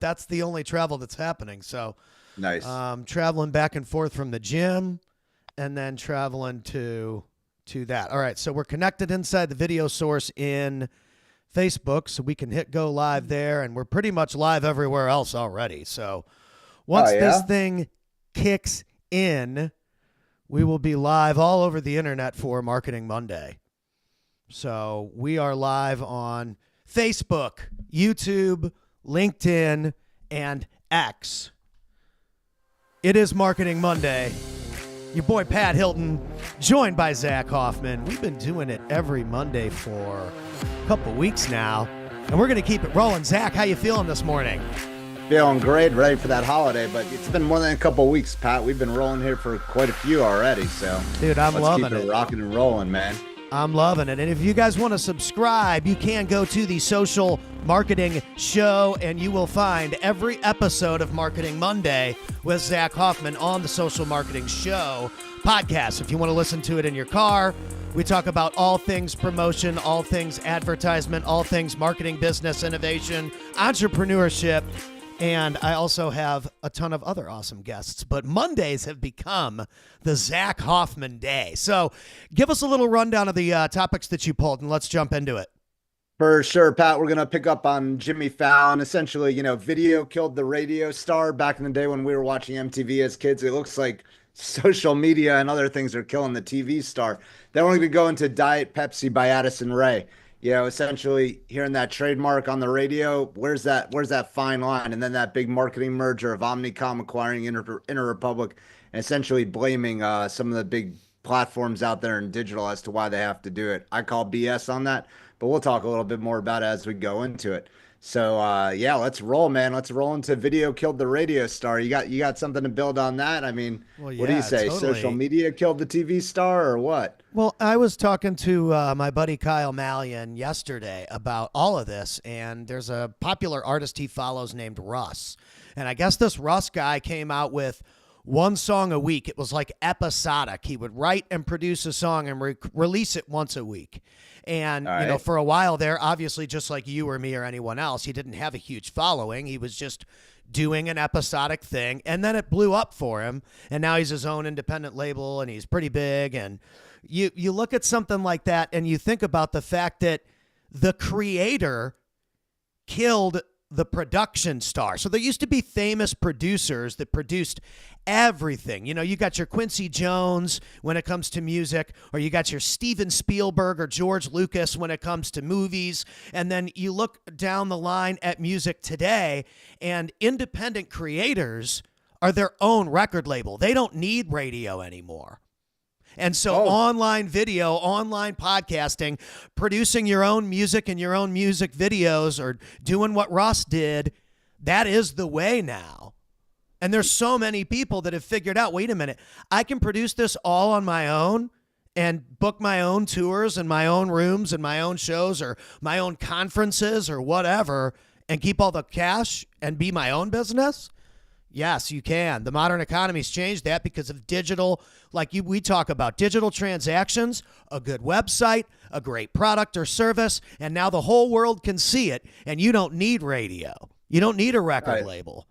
that's the only travel that's happening. So Nice. traveling back and forth from the gym and then traveling to that. All right, so we're connected inside the video source in Facebook, so we can hit go live there, and we're pretty much live everywhere else already. So Oh once this yeah. thing kicks in, we will be live all over the internet for Marketing Monday. So we are live on Facebook, YouTube, LinkedIn, and X. It is Marketing Monday. Your boy Pat Hilton, joined by Zach Hoffman. We've been doing it every Monday for a couple weeks now, and we're going to keep it rolling. Zach, how you feeling this morning? Feeling great, ready for that holiday, but it's been more than a couple of weeks, Pat. We've been rolling here for quite a few already, so dude, I'm loving let's keep it. Rocking and rolling, man. I'm loving it. And if you guys want to subscribe, you can go to the Social Marketing Show, and you will find every episode of Marketing Monday with Zach Hoffman on the Social Marketing Show podcast. If you want to listen to it in your car, we talk about all things promotion, all things advertisement, all things marketing, business, innovation, entrepreneurship. And I also have a ton of other awesome guests. But Mondays have become the Zach Hoffman day. So give us a little rundown of the topics that you pulled, and let's jump into it. For sure, Pat, we're going to pick up on Jimmy Fallon. Essentially, video killed the radio star back in the day when we were watching MTV as kids. It looks like social media and other things are killing the TV star. Then we're going to go into Diet Pepsi by Addison Rae. Essentially hearing that trademark on the radio, where's that fine line? And then that big marketing merger of Omnicom acquiring Interrepublic and essentially blaming some of the big platforms out there in digital as to why they have to do it. I call BS on that, but we'll talk a little bit more about it as we go into it. So yeah, let's roll, man. Let's roll into video killed the radio star. You got something to build on that? I mean, Well, what do you yeah, say? totally. Social media killed the TV star or what? Well, I was talking to my buddy Kyle Mallion yesterday about all of this, and there's a popular artist he follows named Russ. And I guess this Russ guy came out with one song a week. It was like episodic. He would write and produce a song and release it once a week. And, All right. for a while there, obviously, just like you or me or anyone else, he didn't have a huge following. He was just doing an episodic thing, and then it blew up for him. And now he's his own independent label, and he's pretty big. And you look at something like that, and you think about the fact that the creator killed the production star. So there used to be famous producers that produced everything. You got your Quincy Jones when it comes to music, or you got your Steven Spielberg or George Lucas when it comes to movies. And then you look down the line at music today, and independent creators are their own record label. They don't need radio anymore. And so online video, online podcasting, producing your own music and your own music videos, or doing what Russ did, that is the way now. And there's so many people that have figured out, wait a minute, I can produce this all on my own and book my own tours and my own rooms and my own shows or my own conferences or whatever and keep all the cash and be my own business. Yes, you can. The modern economy's changed that because of digital, we talk about digital transactions, a good website, a great product or service, and now the whole world can see it, and you don't need radio. You don't need a record label.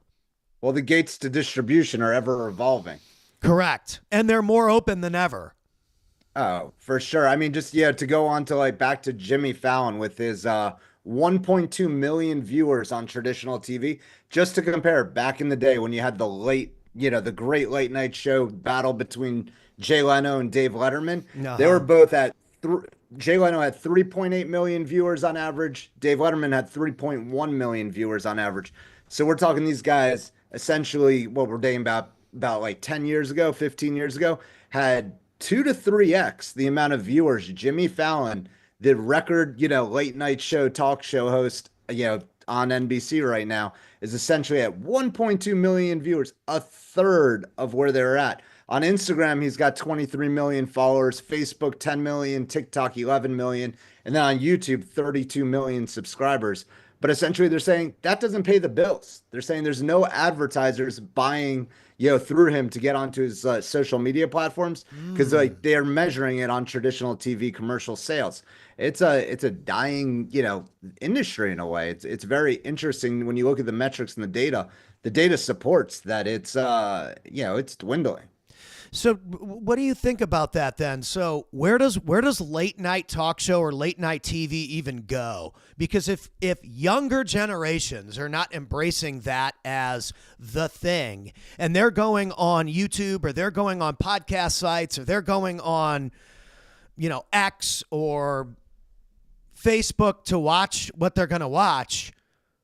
Well, the gates to distribution are ever evolving. Correct. And they're more open than ever. Oh, for sure. I mean, just, to go on to back to Jimmy Fallon with his 1.2 million viewers on traditional TV. Just to compare, back in the day when you had the great late night show battle between Jay Leno and Dave Letterman, they were both at Jay Leno had 3.8 million viewers on average. Dave Letterman had 3.1 million viewers on average. So we're talking these guys essentially what we're dating about like 10 years ago, 15 years ago, had 2 to 3x the amount of viewers. Jimmy Fallon, the record, late night show, talk show host, on NBC right now, is essentially at 1.2 million viewers, a third of where they're at. On Instagram, he's got 23 million followers, Facebook 10 million, TikTok 11 million, and then on YouTube 32 million subscribers. But essentially, they're saying that doesn't pay the bills. They're saying there's no advertisers buying, through him to get onto his social media platforms because like Mm. they're measuring it on traditional TV commercial sales. It's a dying, industry in a way. It's very interesting when you look at the metrics and the data. The data supports that it's dwindling. So, what do you think about that then? So, where does late night talk show or late night TV even go? Because if younger generations are not embracing that as the thing, and they're going on YouTube or they're going on podcast sites or they're going on X or Facebook to watch what they're going to watch,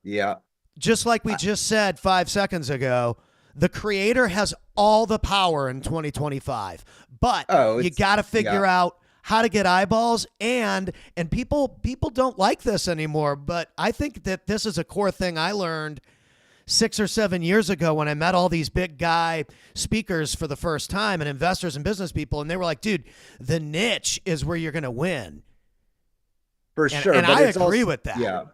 Yeah. just like we just said 5 seconds ago, the creator has all the power in 2025, but Oh, you it's got to figure yeah. out how to get eyeballs and people don't like this anymore, but I think that this is a core thing I learned 6 or 7 years ago when I met all these big guy speakers for the first time and investors and business people, and they were like, dude, the niche is where you're going to win. For and, sure. and But I it's agree also, with that. yeah.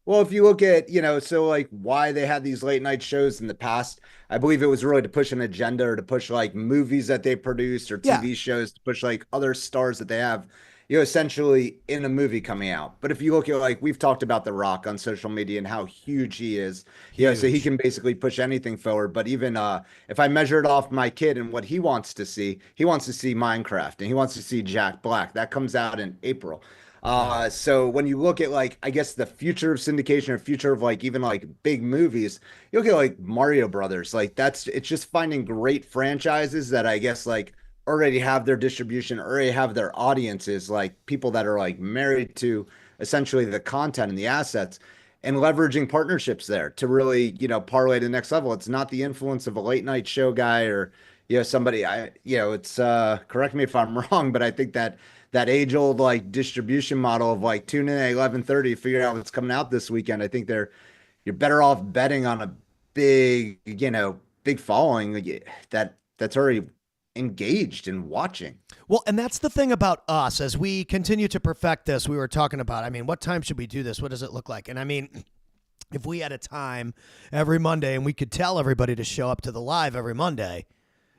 Well, if you look at, so like why they had these late night shows in the past, I believe it was really to push an agenda or to push like movies that they produced or Yeah, TV shows to push like other stars that they have, essentially in a movie coming out. But if you look at like we've talked about The Rock on social media and how huge he is, so he huge. can basically push anything forward. But even if I measure it off my kid and what he wants to see Minecraft and he wants to see Jack Black. That comes out in April. So when you look at like, I guess the future of syndication or future of like even like big movies, you look at like Mario Brothers, like it's just finding great franchises that I guess like already have their distribution, already have their audiences, like people that are like married to essentially the content and the assets and leveraging partnerships there to really, parlay to the next level. It's not the influence of a late night show guy or, somebody it's correct me if I'm wrong, but I think that age old like distribution model of like tune in at 11:30, figure out what's coming out this weekend. I think you're better off betting on a big, big following that's already engaged in watching. Well, and that's the thing about us as we continue to perfect this. We were talking about, I mean, what time should we do this? What does it look like? And I mean, if we had a time every Monday and we could tell everybody to show up to the live every Monday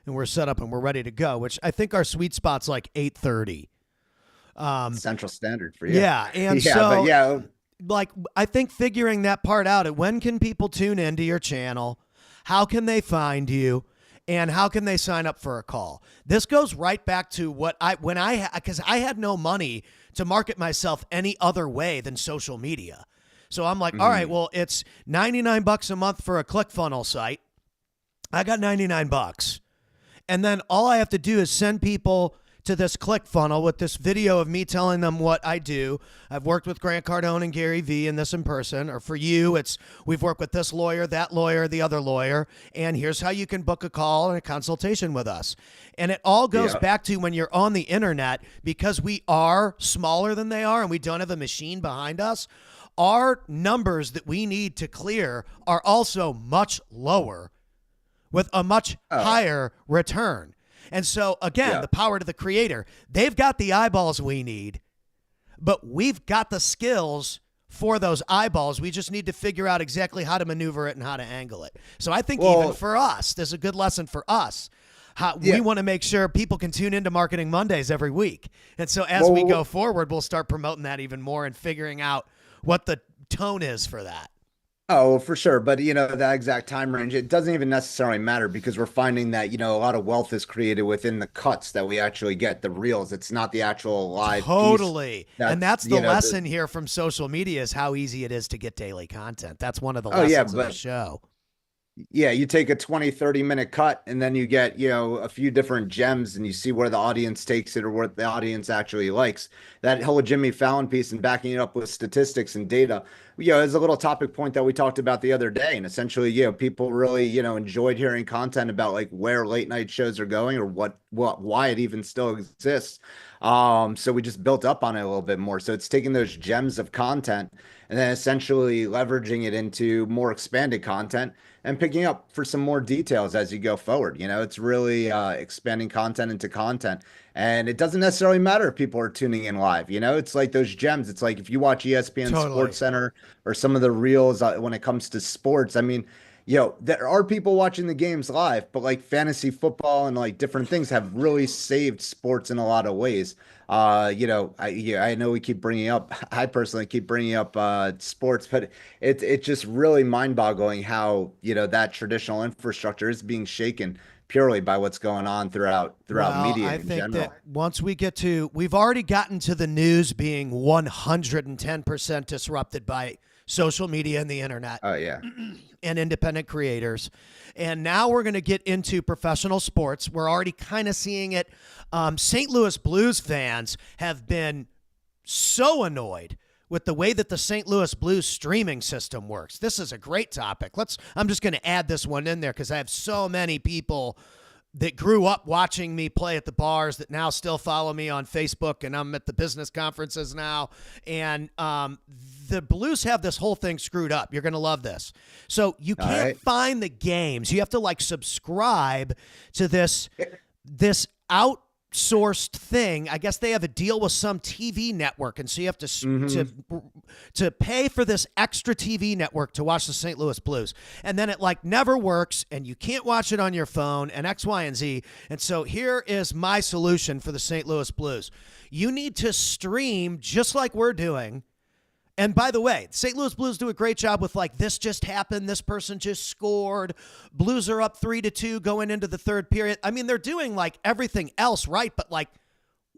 and we're set up and we're ready to go, which I think our sweet spot's like 8:30. Central Standard for you. Yeah, and Yeah, but so yeah, like I think figuring that part out, at when can people tune into your channel? How can they find you? And how can they sign up for a call? This goes right back to what because I had no money to market myself any other way than social media. So I'm like, all right, mhm. well, it's $99 a month for a ClickFunnels site. I got 99 bucks. And then all I have to do is send people to this ClickFunnel with this video of me telling them what I do. I've worked with Grant Cardone and Gary Vee in this in person. Or for you, it's we've worked with this lawyer, that lawyer, the other lawyer. And here's how you can book a call and a consultation with us. And it all goes Yeah. back to when you're on the internet, because we are smaller than they are and we don't have a machine behind us. Our numbers that we need to clear are also much lower with a much Oh, higher return. And so, again, yeah. the power to the creator. They've got the eyeballs we need, but we've got the skills for those eyeballs. We just need to figure out exactly how to maneuver it and how to angle it. So I think even Well, for us, there's a good lesson for us. How, yeah. we want to make sure people can tune into Marketing Mondays every week. And so as we Well, go forward, we'll start promoting that even more and figuring out what the tone is for that. Oh, for sure. But that exact time range, it doesn't even necessarily matter because we're finding that, a lot of wealth is created within the cuts that we actually get, the reels. It's not the actual live piece. Totally. And That's, that's the lesson here from social media is how easy it is to get daily content. That's one of the oh yeah, lessons of the but show. yeah, you take a 20, 30 minute cut and then you get, a few different gems and you see where the audience takes it or what the audience actually likes. That whole Jimmy Fallon piece and backing it up with statistics and data, is a little topic point that we talked about the other day. And essentially, people really, enjoyed hearing content about like where late night shows are going or why it even still exists. So we just built up on it a little bit more. So it's taking those gems of content and then essentially leveraging it into more expanded content and picking up for some more details as you go forward. It's really expanding content into content. And it doesn't necessarily matter if people are tuning in live. It's like those gems. It's like if you watch ESPN Sports Totally. Center or some of the reels when it comes to sports. I mean, there are people watching the games live, but like fantasy football and like different things have really saved sports in a lot of ways. I know we keep bringing up, I personally keep bringing up sports, but it's just really mind-boggling how, that traditional infrastructure is being shaken purely by what's going on throughout Well, media I in think general. that once we've already gotten to the news being 110% disrupted by social media and the internet Oh yeah. and independent creators. And now we're going to get into professional sports. We're already kind of seeing it. St. Louis Blues fans have been so annoyed with the way that the St. Louis Blues streaming system works. This is a great topic. I'm just going to add this one in there because I have so many people that grew up watching me play at the bars that now still follow me on Facebook, and I'm at the business conferences now. And the Blues have this whole thing screwed up. You're going to love this. So you All can't right. find the games. You have to like subscribe to this outsourced thing. I guess they have a deal with some TV network, and so you have to pay for this extra TV network to watch the St. Louis Blues. And then it like never works, and you can't watch it on your phone, and X, Y, and Z. And so here is my solution for the St. Louis Blues. You need to stream just like we're doing. And by the way, St. Louis Blues do a great job with like, this just happened. This person just scored. Blues are up 3-2 going into the third period. I mean, they're doing like everything else right, but like,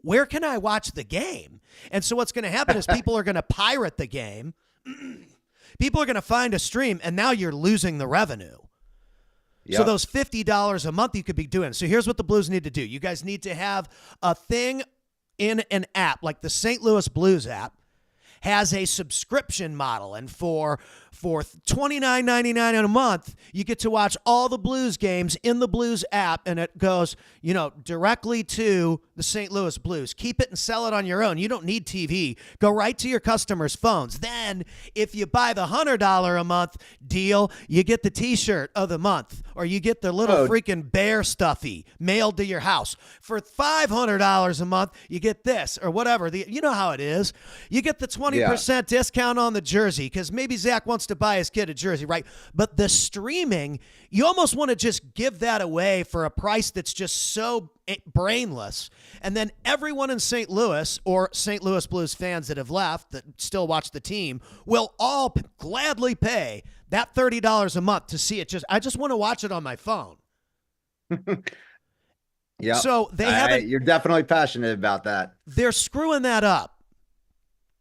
where can I watch the game? And so what's going to happen is people are going to pirate the game. People are going to find a stream, and now you're losing the revenue. So Yep. those $50 a month you could be doing. So here's what the Blues need to do. You guys need to have a thing in an app, like the St. Louis Blues app has a subscription model, and for $29.99 a month, you get to watch all the Blues games in the Blues app, and it goes, directly to the St. Louis Blues. Keep it and sell it on your own. You don't need TV. Go right to your customers' phones. Then, if you buy the $100 a month deal, you get the T-shirt of the month, or you get the little freaking bear stuffy mailed to your house. For $500 a month, you get this or whatever. You know how it is. You get the 20% discount on the jersey because maybe Zach wants to buy his kid a jersey, right? But the streaming, you almost want to just give that away for a price that's just so brainless. And then everyone in St. Louis or St. Louis Blues fans that have left that still watch the team will all gladly pay that $30 a month to see it. I just want to watch it on my phone. Yeah. So they haven't. You're definitely passionate about that. They're screwing that up.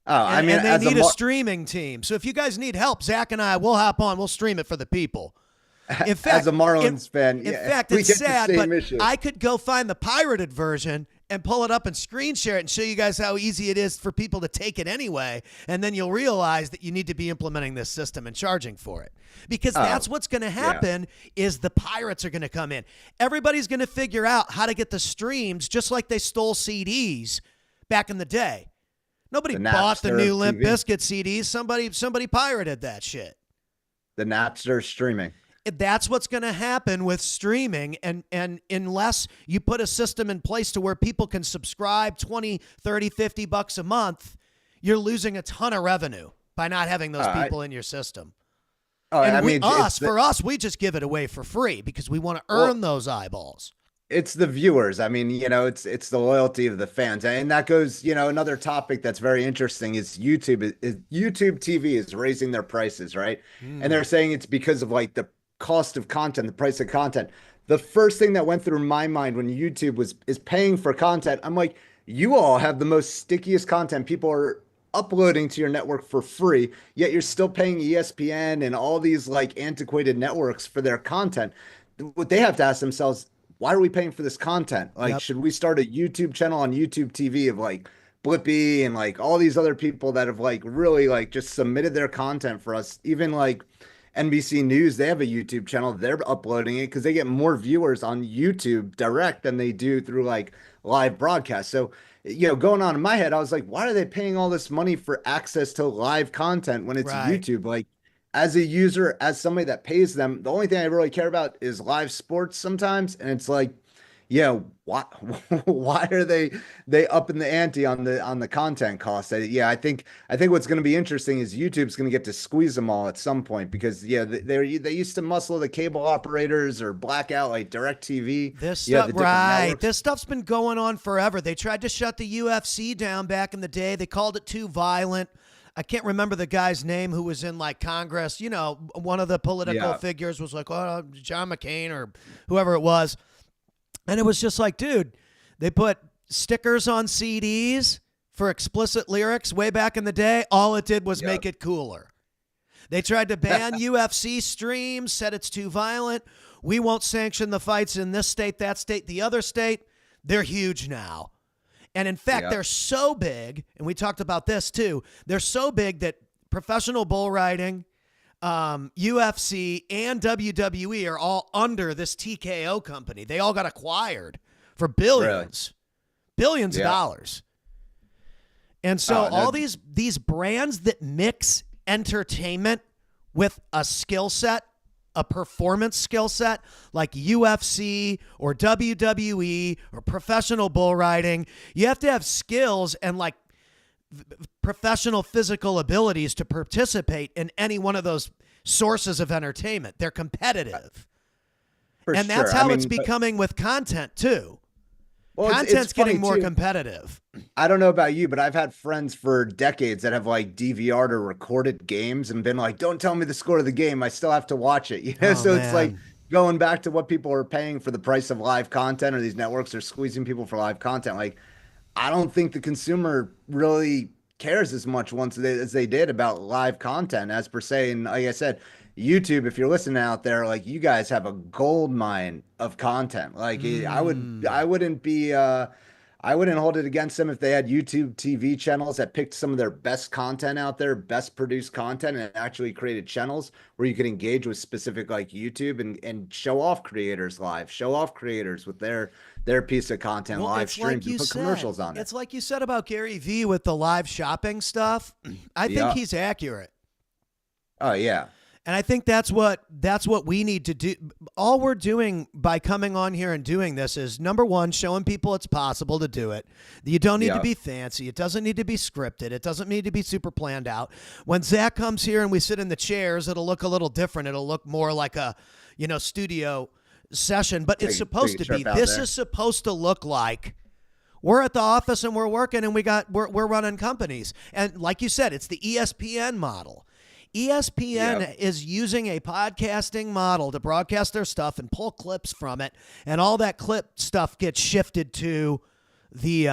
Oh, I mean, and they as need a streaming team. So if you guys need help, Zach and I will hop on. We'll stream it for the people. In fact, as a Marlins fan, in fact, it's sad, but I could go find the pirated version and pull it up and screen share it and show you guys how easy it is for people to take it anyway. And then you'll realize that you need to be implementing this system and charging for it. Because that's what's going to happen is the pirates are going to come in. Everybody's going to figure out how to get the streams just like they stole CDs back in the day. Nobody bought the new Limp Bizkit CDs. Somebody pirated that shit. The Napster streaming. That's what's going to happen with streaming. And unless you put a system in place to where people can subscribe 20, 30, $50 a month, you're losing a ton of revenue by not having those people in your system. For us, we just give it away for free because we want to earn those eyeballs. It's the viewers. I mean, it's the loyalty of the fans. And that goes, another topic that's very interesting is YouTube. YouTube TV is raising their prices, right? And they're saying it's because of like the cost of content, the price of content. The first thing that went through my mind when YouTube is paying for content, I'm like, you all have the most stickiest content. People are uploading to your network for free, yet you're still paying ESPN and all these like antiquated networks for their content. What they have to ask themselves, why are we paying for this content? Like, should we start a YouTube channel on YouTube TV of like Blippi and like all these other people that have like really like just submitted their content for us? Even like NBC News, they have a YouTube channel. They're uploading it because they get more viewers on YouTube direct than they do through like live broadcast. So, going on in my head, I was like, why are they paying all this money for access to live content when it's YouTube? Like, as a user, as somebody that pays them, the only thing I really care about is live sports sometimes. And it's like, Yeah, why why are they upping the ante on the content costs? Yeah, I think what's going to be interesting is YouTube's going to get to squeeze them all at some point because yeah, they used to muscle the cable operators or black out like DirecTV, This yeah, stuff, the different right? networks. This stuff's been going on forever. They tried to shut the UFC down back in the day. They called it too violent. I can't remember the guy's name who was in like Congress. You know, one of the political Yeah, figures was like, oh, John McCain or whoever it was. And it was just like, dude, they put stickers on CDs for explicit lyrics way back in the day. All it did was yeah. make it cooler. They tried to ban UFC streams, said it's too violent. We won't sanction the fights in this state, that state, the other state. They're huge now. And in fact, Yeah. they're so big, and we talked about this too, they're so big that professional bull riding, UFC, and WWE are all under this TKO company. They all got acquired for Really. billions of Yeah. dollars. And so Oh, all no. these brands that mix entertainment with a skill set, a performance skill set like UFC or WWE or professional bull riding, you have to have skills and like professional physical abilities to participate in any one of those sources of entertainment. They're competitive. For And that's sure. I how it's mean, but becoming with content too. well, it's Content's funny getting more too. competitive. I don't know about you, but I've had friends for decades that have like DVR'd or recorded games and been like, "Don't tell me the score of the game. I still have to watch it." You know, Oh so it's like man. going back to what people are paying for the price of live content, or these networks are squeezing people for live content. Like, I don't think the consumer really cares as much as they did about live content as per se. And like I said, YouTube, if you're listening out there, like you guys have a gold mine of content. Like Mm. I wouldn't hold it against them if they had YouTube TV channels that picked some of their best content out there, best produced content, and actually created channels where you could engage with specific like YouTube and show off creators live, show off creators with their piece of content, Well, live it's like streams, and you put said. commercials on it. It's like you said about Gary Vee with the live shopping stuff. I think Yeah. he's accurate. Oh yeah. And I think that's what we need to do. All we're doing by coming on here and doing this is number one, showing people it's possible to do it. You don't need to Yeah. be fancy. It doesn't need to be scripted. It doesn't need to be super planned out. When Zach comes here and we sit in the chairs, it'll look a little different. It'll look more like a, studio session, but it's Take supposed a to be. trip out This there. is supposed to look like we're at the office and we're working and we're running companies. And like you said, it's the ESPN model. ESPN Yeah. is using a podcasting model to broadcast their stuff and pull clips from it, and all that clip stuff gets shifted to the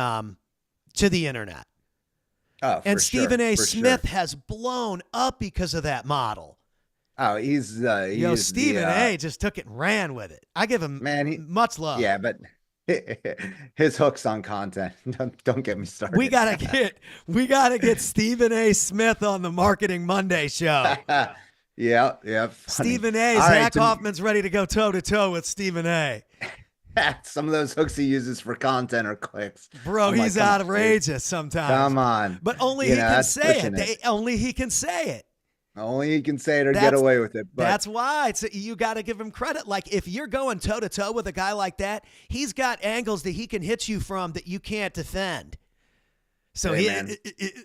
internet. Oh, for And Stephen sure. A. For sure. Smith has blown up because of that model. Oh, he's Stephen the A. just took it and ran with it. I give him man, much love. yeah, but his hooks on content. Don't get me We started. gotta get we gotta get Stephen A. Smith on the Marketing Monday show. Yeah, yeah, funny. Stephen A. All right, Zach Hoffman's ready to go toe to toe with Stephen A. some of those hooks he uses for content or clicks. Bro, I'm like, he's come on, dude. outrageous sometimes. Come on. But only You he know, can that's say pushing it. Only he can say it. Only he can say it or get That's away with it. But that's why you got to give him credit. Like if you're going toe to toe with a guy like that, he's got angles that he can hit you from that you can't defend. So hey, man,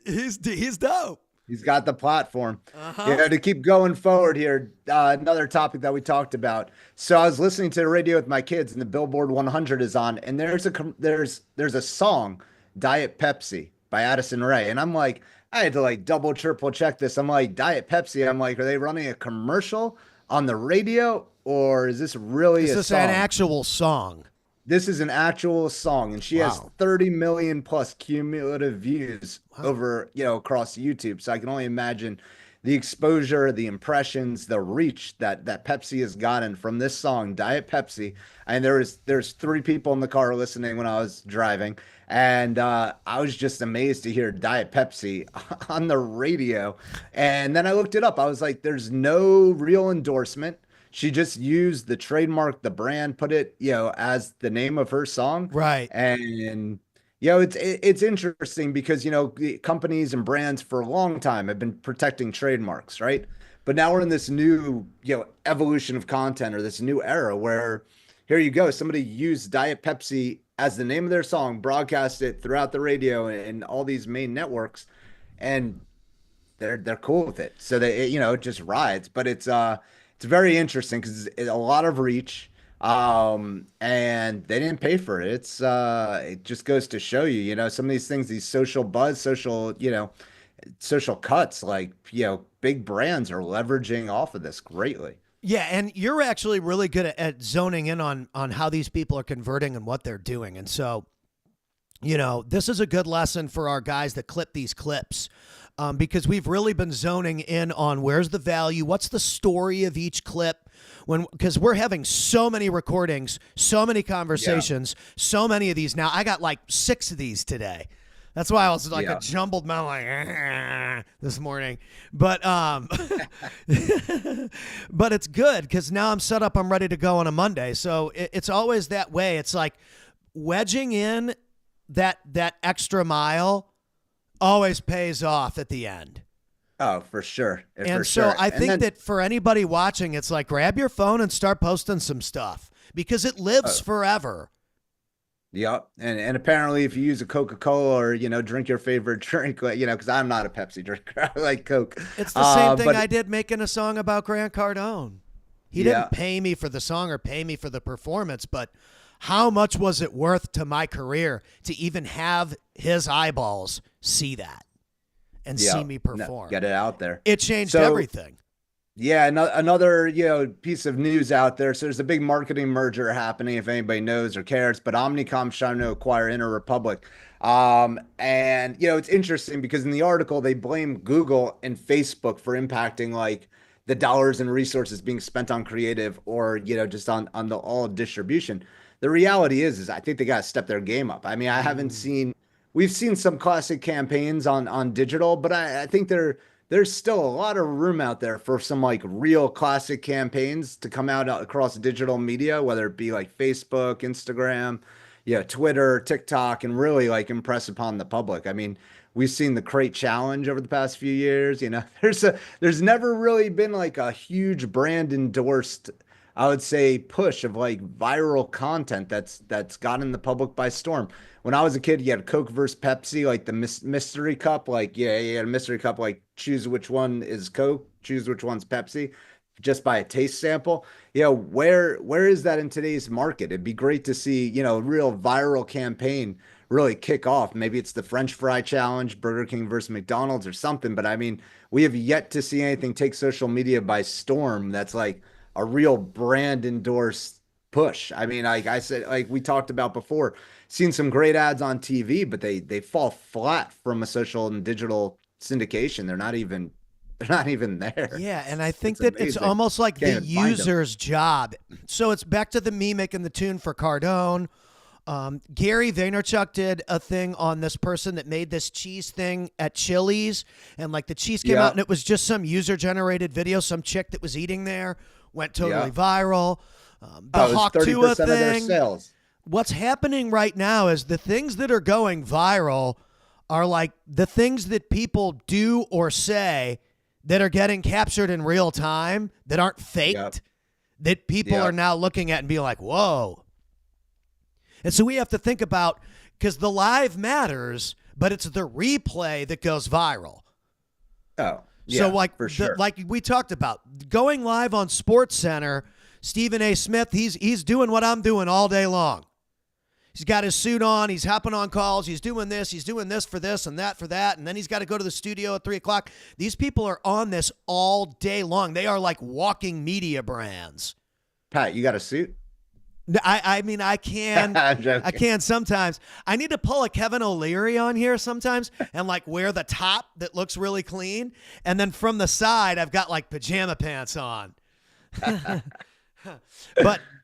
he's dope. he's got the platform. Uh-huh. You know, to keep going forward here, another topic that we talked about. So I was listening to the radio with my kids, and the Billboard 100 is on, and there's a song, Diet Pepsi by Addison Rae, and I'm like, I had to like double, triple check this. I'm like, Diet Pepsi. I'm like, are they running a commercial on the radio, or is this really Is a this an song? actual song? This is an actual song, and she has Wow. 30 million plus cumulative views over, across YouTube. So I can only imagine the exposure, the impressions, the reach that Pepsi has gotten from this song, Diet Pepsi. And there's three people in the car listening when I was driving, and I was just amazed to hear Diet Pepsi on the radio. And then I looked it up. I was like, there's no real endorsement. She just used the trademark, the brand, put it, as the name of her song. Right. And it's interesting because, the companies and brands for a long time have been protecting trademarks, right? But now we're in this new, evolution of content or this new era where, here you go. Somebody used Diet Pepsi as the name of their song, broadcast it throughout the radio and all these main networks, and they're cool with it. So they, it just rides. But it's very interesting because it's a lot of reach. And they didn't pay for it. It just goes to show you, some of these things, these social buzz, social cuts, like, big brands are leveraging off of this greatly. Yeah, and you're actually really good at zoning in on how these people are converting and what they're doing. And so, this is a good lesson for our guys that clip these clips, because we've really been zoning in on where's the value, what's the story of each clip, because we're having so many recordings, so many conversations, so many of these now. I got like 6 of these today. That's why I was like a jumbled mouth, like this morning. But but it's good because now I'm set up. I'm ready to go on a Monday. So it's always that way. It's like wedging in that extra mile always pays off at the end. Oh, for sure. And so I think that for anybody watching, it's like grab your phone and start posting some stuff because it lives forever. Yep. And apparently if you use a Coca-Cola or, drink your favorite drink, because I'm not a Pepsi drinker. I like Coke. It's the same thing I did making a song about Grant Cardone. He didn't pay me for the song or pay me for the performance, but how much was it worth to my career to even have his eyeballs see that and see me perform? Get it out there. It changed everything. Yeah, another piece of news out there. So there's a big marketing merger happening, if anybody knows or cares. But Omnicom's trying to acquire InterRepublic, and it's interesting because in the article they blame Google and Facebook for impacting like the dollars and resources being spent on creative or just on the all distribution. The reality is I think they got to step their game up. I mean, I haven't seen. We've seen some classic campaigns on digital, but I think there's still a lot of room out there for some like real classic campaigns to come out across digital media, whether it be like Facebook, Instagram, Twitter, TikTok, and really like impress upon the public. I mean, we've seen the Crate Challenge over the past few years. There's never really been like a huge brand endorsed, I would say, push of like viral content that's gotten the public by storm. When I was a kid, you had Coke versus Pepsi, like the mystery cup. Like, you had a mystery cup, like choose which one is Coke, choose which one's Pepsi, just by a taste sample. Where is that in today's market? It'd be great to see, a real viral campaign really kick off. Maybe it's the French fry challenge, Burger King versus McDonald's or something. But I mean, we have yet to see anything take social media by storm that's like a real brand endorsed push. I mean, like I said, like we talked about before, seen some great ads on TV, but they fall flat from a social and digital syndication. They're not even there. Yeah, and I think that it's almost like the user's job. So it's back to me making the tune for Cardone. Gary Vaynerchuk did a thing on this person that made this cheese thing at Chili's, and like the cheese came out and it was just some user-generated video, some chick that was eating there, went totally viral. The Hawk Tua thing. Of their sales. What's happening right now is the things that are going viral are like the things that people do or say that are getting captured in real time that aren't faked, that people are now looking at and being like, whoa. And so we have to think about, because the live matters, but it's the replay that goes viral. Oh, yeah, so like, for sure. Like we talked about, going live on SportsCenter, Stephen A. Smith, he's doing what I'm doing all day long. He's got his suit on. He's hopping on calls. He's doing this. He's doing this for this and that for that. And then he's got to go to the studio at 3 o'clock. These people are on this all day long. They are like walking media brands. Pat, you got a suit? I mean, I can. I can sometimes. I need to pull a Kevin O'Leary on here sometimes and like wear the top that looks really clean. And then from the side, I've got like pajama pants on.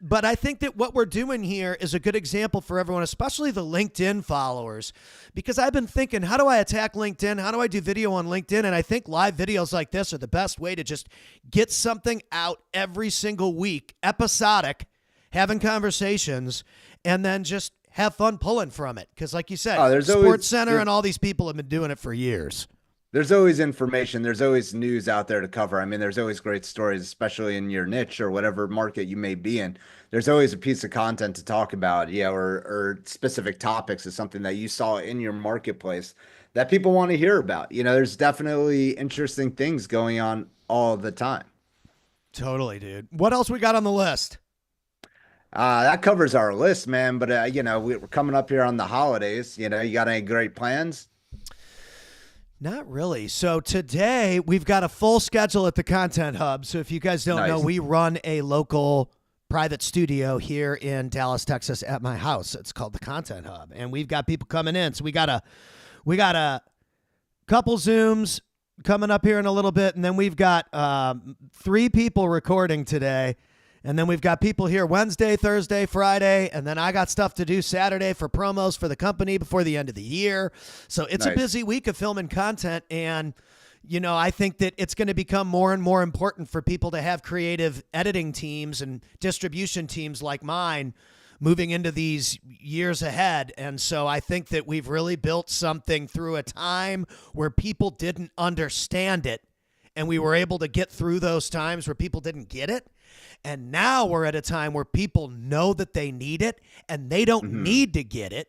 But I think that what we're doing here is a good example for everyone, especially the LinkedIn followers, because I've been thinking, how do I attack LinkedIn? How do I do video on LinkedIn? And I think live videos like this are the best way to just get something out every single week, episodic, having conversations, and then just have fun pulling from it. Because like you said, SportsCenter and all these people have been doing it for years. there's always information, there's always news out there to cover. I mean, there's always great stories, especially in your niche or whatever market you may be in. There's always a piece of content to talk about, yeah, or specific topics is something that you saw in your marketplace that people want to hear about. There's definitely interesting things going on all the time. Totally, dude. What else we got on the list? That covers our list, man. But we're coming up here on the holidays. You got any great plans? Not really. So today we've got a full schedule at the Content Hub. So if you guys don't know, Nice. we run a local private studio here in Dallas, Texas at my house. It's called the Content Hub. And we've got people coming in. So we got a couple Zooms coming up here in a little bit. And then we've got 3 people recording today. And then we've got people here Wednesday, Thursday, Friday, and then I got stuff to do Saturday for promos for the company before the end of the year. So it's a Nice. busy week of filming content. And, I think that it's going to become more and more important for people to have creative editing teams and distribution teams like mine moving into these years ahead. And so I think that we've really built something through a time where people didn't understand it. And we were able to get through those times where people didn't get it. And now we're at a time where people know that they need it and they don't need to get it.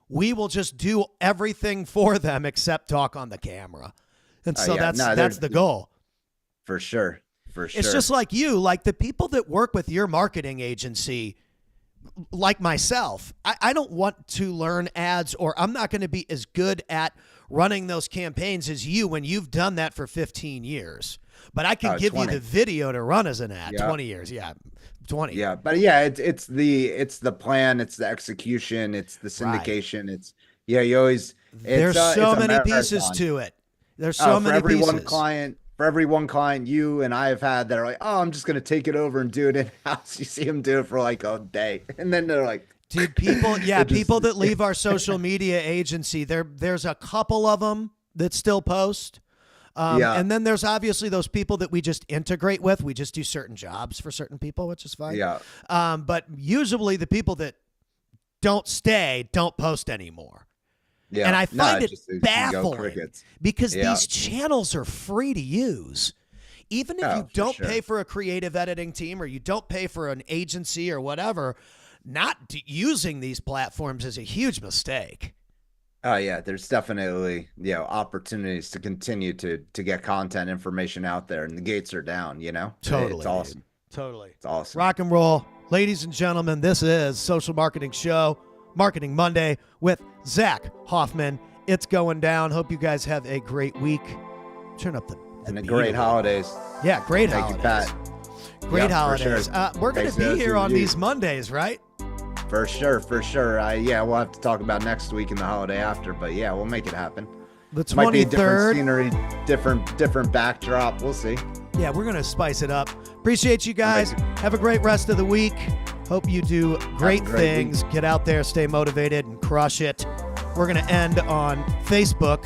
We will just do everything for them except talk on the camera. And so Yeah, no, that's the goal. For sure. For sure. It's just like you, like the people that work with your marketing agency, like myself, I don't want to learn ads, or I'm not going to be as good at running those campaigns as you when you've done that for 15 years. But I can give 20. you the video to run as an ad. Yeah. 20 years. Yeah. 20. Yeah, but yeah, it's the plan, it's the execution, it's the syndication, you always There's it's so a many pieces marathon. to it. There's so For many every pieces. for every one client you and I have had that are like, oh, I'm just gonna take it over and do it in house. You see them do it for like a day, and then they're like, Dude, people, yeah, It just- people that leave our social media agency, there's a couple of them that still post. Yeah. And then there's obviously those people that we just integrate with. We just do certain jobs for certain people, which is fine. yeah, But usually the people that don't stay don't post anymore. yeah. And I No, find it just- you go baffling crickets. because Yeah. these channels are free to use. Even if Oh, you for don't sure. pay for a creative editing team or you don't pay for an agency or whatever, using these platforms is a huge mistake. Oh yeah, there's definitely opportunities to continue to get content information out there, and the gates are down. Totally, it's awesome. dude. Totally. It's awesome. Rock and roll. Ladies and gentlemen, this is Social Marketing Show, Marketing Monday with Zach Hoffman. It's going down. Hope you guys have a great week. Turn up the And a beat great little. holidays. Yeah, great Thank holidays. you, Pat. Great Yeah, for holidays. sure. We're going Thanks to to be here on you. these Mondays, right? For sure, for sure. We'll have to talk about next week and the holiday after, but yeah, we'll make it happen. The Might be a different 23rd. scenery, different backdrop. We'll see. Yeah, we're going to spice it up. Appreciate you guys. Amazing. Have a great rest of the week. Hope you do great great things. Get out there, stay motivated, and crush it. We're going to end on Facebook,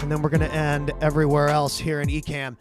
and then we're going to end everywhere else here in Ecamm.